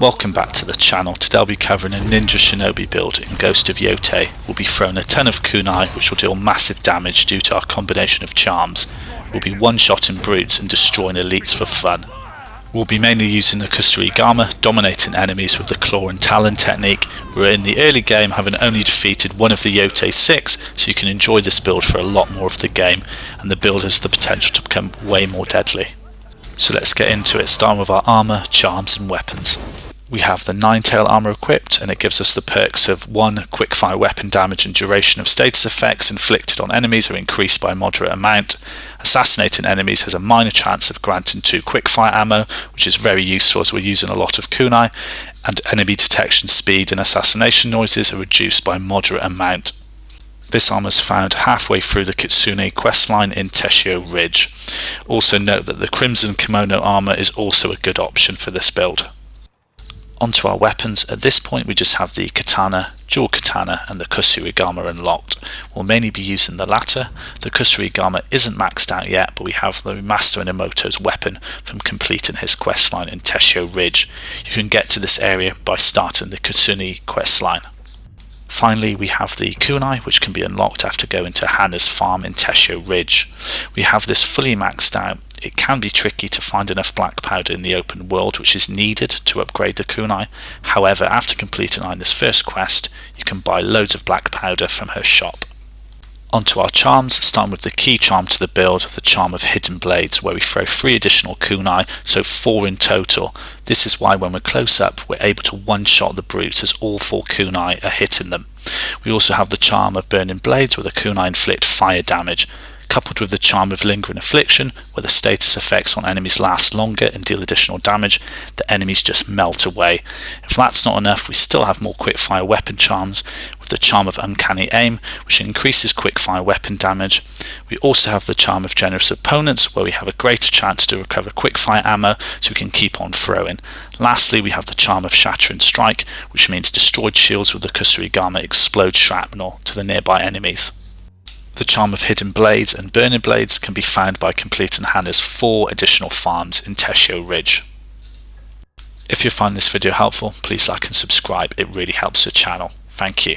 Welcome back to the channel. Today I'll be covering a ninja shinobi build in Ghost of Yotei. We'll be throwing a ton of kunai, which will deal massive damage due to our combination of charms. We'll be one-shotting brutes and destroying elites for fun. We'll be mainly using the Kusarigama, dominating enemies with the claw and talon technique. We're in the early game, having only defeated one of the Yotei 6, so you can enjoy this build for a lot more of the game, and the build has the potential to become way more deadly. So let's get into it, starting with our armour, charms and weapons. We have the 9-tail armour equipped, and it gives us the perks of 1. Quickfire weapon damage and duration of status effects inflicted on enemies are increased by a moderate amount. Assassinating enemies has a minor chance of granting 2 quickfire ammo, which is very useful as we're using a lot of kunai, and enemy detection speed and assassination noises are reduced by a moderate amount. This armour is found halfway through the Kitsune questline in Teshio Ridge. Also note that the Crimson Kimono armour is also a good option for this build. Onto our weapons. At this point we just have the katana, dual katana and the Kusarigama unlocked. We'll mainly be using the latter. The Kusarigama isn't maxed out yet, but we have the Master Inamoto's weapon from completing his questline in Teshio Ridge. You can get to this area by starting the Kitsune questline. Finally, we have the kunai, which can be unlocked after going to Hana's farm in Teshio Ridge. We have this fully maxed out. It can be tricky to find enough black powder in the open world, which is needed to upgrade the kunai. However, after completing this first quest, you can buy loads of black powder from her shop. Onto our charms, starting with the key charm to the build, the charm of hidden blades, where we throw 3 additional kunai, so 4 in total. This is why when we're close up, we're able to one-shot the brutes as all 4 kunai are hitting them. We also have the charm of burning blades, where the kunai inflict fire damage, coupled with the charm of lingering affliction, where the status effects on enemies last longer and deal additional damage. The enemies just melt away. If that's not enough, we still have more quickfire weapon charms, with the charm of uncanny aim, which increases quickfire weapon damage. We also have the charm of generous opponents, where we have a greater chance to recover quickfire ammo, so we can keep on throwing. Lastly, we have the charm of shattering strike, which means destroyed shields with the Kusarigama explode shrapnel to the nearby enemies. The charm of hidden blades and burning blades can be found by completing Hana's 4 additional farms in Teshio Ridge. If you find this video helpful, please like and subscribe, it really helps the channel. Thank you.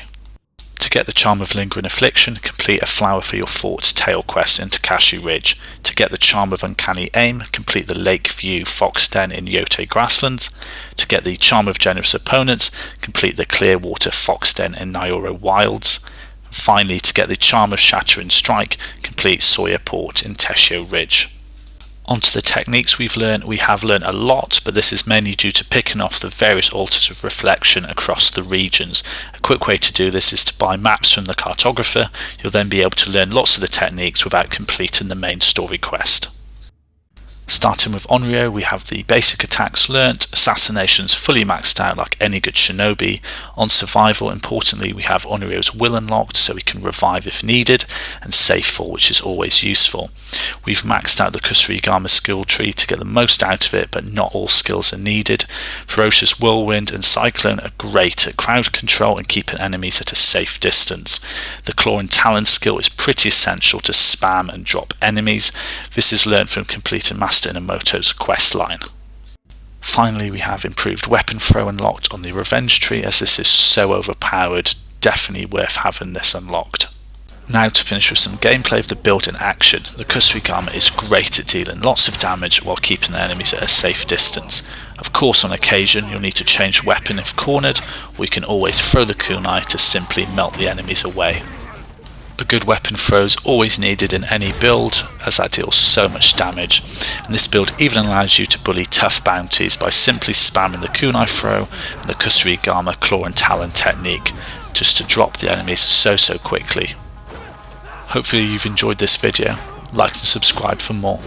To get the charm of lingering affliction, complete a flower for your fort's tail quest in Takashi Ridge. To get the charm of uncanny aim, complete the Lakeview Fox Den in Yotei Grasslands. To get the charm of generous opponents, complete the Clearwater Fox Den in Nyoro Wilds. Finally, to get the charm of shattering strike, complete Sawyer Port in Teshio Ridge. Onto the techniques we have learned a lot, but this is mainly due to picking off the various altars of reflection across the regions. A quick way to do this is to buy maps from the cartographer. You'll then be able to learn lots of the techniques without completing the main story quest. Starting with Onryo, we have the basic attacks learnt, assassinations fully maxed out like any good shinobi. On survival, importantly, we have Onryo's will unlocked, so we can revive if needed, and safe fall, which is always useful. We've maxed out the Kusarigama skill tree to get the most out of it, but not all skills are needed. Ferocious Whirlwind and Cyclone are great at crowd control and keeping enemies at a safe distance. The Claw and Talon skill is pretty essential to spam and drop enemies. This is learnt from completing Master Inamoto's quest line. Finally, we have improved weapon throw unlocked on the revenge tree, as this is so overpowered, definitely worth having this unlocked. Now to finish with some gameplay of the build in action. The Kusarigama is great at dealing lots of damage while keeping the enemies at a safe distance. Of course, on occasion you'll need to change weapon if cornered, or you can always throw the kunai to simply melt the enemies away. A good weapon throw is always needed in any build, as that deals so much damage, and this build even allows you to bully tough bounties by simply spamming the kunai throw and the Kusarigama claw and talon technique, just to drop the enemies so quickly. Hopefully you've enjoyed this video, like and subscribe for more.